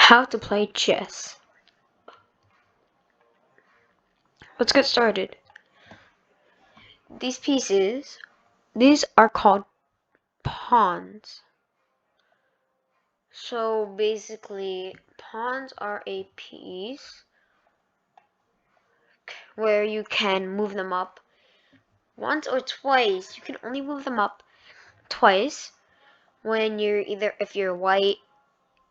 How to play chess. Let's get started. These are called pawns. So basically, pawns are a piece where you can move them up once or twice. You can only move them up twice when if you're white,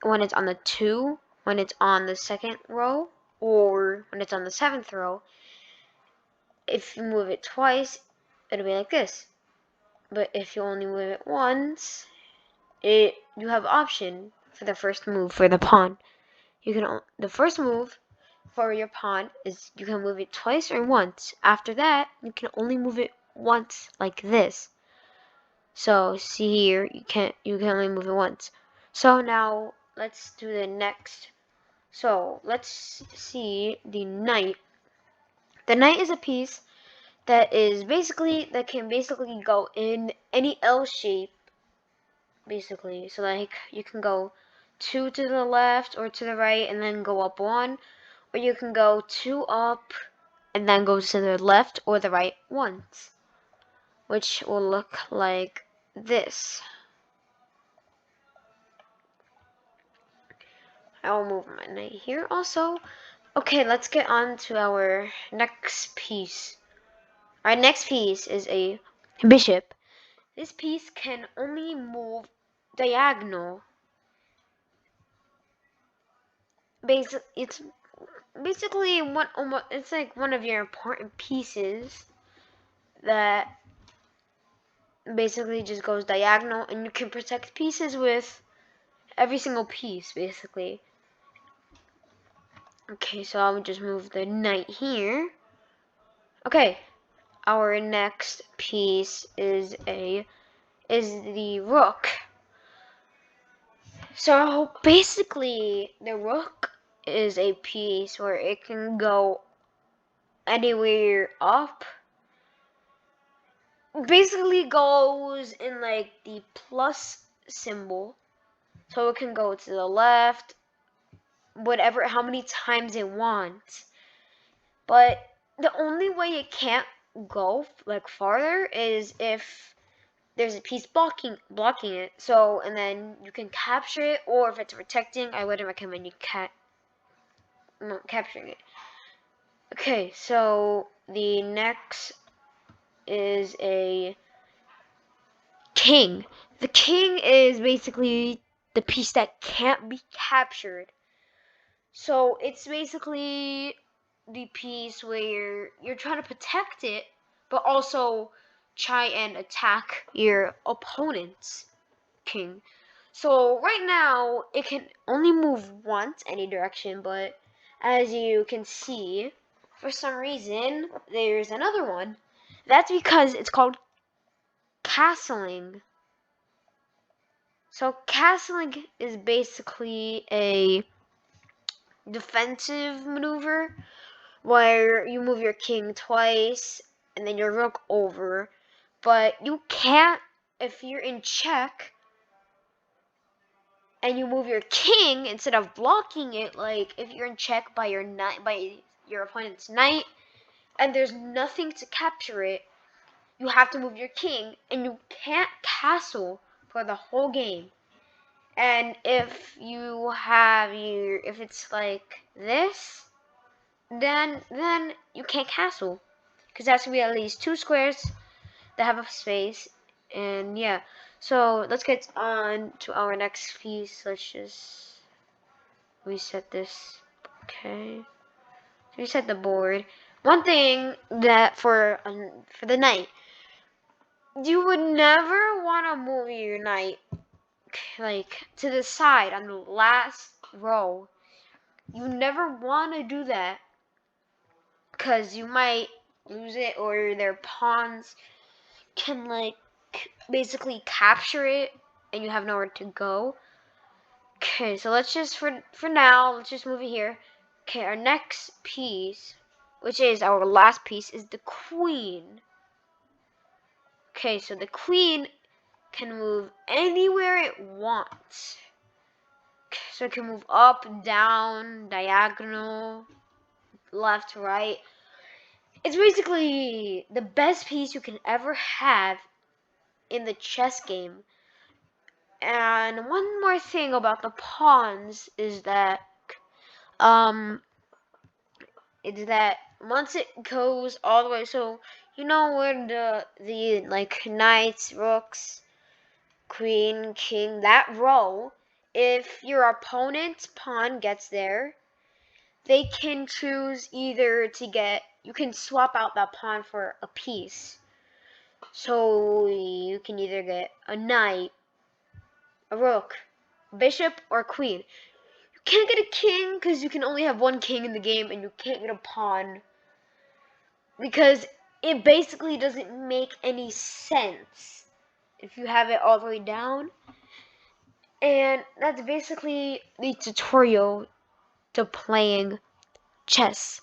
when it's on the 2, when it's on the second row, or when it's on the 7th row. If you move it twice, it'll be like this. But if you only move it once, you have option for the first move for the pawn. The first move for your pawn is you can move it twice or once. After that, you can only move it once, like this. So see here, you can only move it once. So now let's do the next. So let's see the knight. The knight is a piece that can basically go in any L shape, basically. So like you can go 2 to the left or to the right and then go up 1, or you can go 2 up and then go to the left or the right once, which will look like this. I will move my knight here also. Okay, let's get on to our next piece. Our next piece is a bishop. This piece can only move diagonal. It's basically it's like one of your important pieces that basically just goes diagonal, and you can protect pieces with every single piece, basically. Okay, so I'll just move the knight here. Okay, our next piece is the rook. So basically, the rook is a piece where it can go anywhere up. Basically goes in like the plus symbol, so it can go to the left, how many times it wants. But the only way it can't go like farther is if there's a piece blocking it. So, and then you can capture it, or if it's protecting, I wouldn't recommend you not capturing it. Okay, so the next is a king. The king is basically the piece that can't be captured. So it's basically the piece where you're trying to protect it, but also try and attack your opponent's king. So right now, it can only move once any direction, but as you can see, for some reason, there's another one. That's because it's called castling. So castling is basically a defensive maneuver where you move your king twice and then your rook over, but you can't if you're in check and you move your king instead of blocking it. Like if you're in check by your opponent's knight and there's nothing to capture it, you have to move your king and you can't castle for the whole game. And if it's like this, then you can't castle, because that's gonna be at least 2 squares that have a space. And yeah, so let's get on to our next piece. Let's just reset this. Okay, reset the board. One thing that for the knight, you would never want to move your knight like to the side on the last row. You never want to do that, because you might lose it, or their pawns can like basically capture it and you have nowhere to go. Okay, so let's just for now, let's just move it here. Okay, our next piece, which is our last piece, is the queen. Okay, so the queen can move anywhere it wants. So it can move up, down, diagonal, left, right. It's basically the best piece you can ever have in the chess game. And one more thing about the pawns is that um once it goes all the way, so you know where the like knights, rooks, queen, king, that row, if your opponent's pawn gets there, they can choose either to get, you can swap out that pawn for a piece. So you can either get a knight, a rook, bishop, or queen. You can't get a king because you can only have one king in the game, and you can't get a pawn because it basically doesn't make any sense if you have it all the way down. And that's basically the tutorial to playing chess.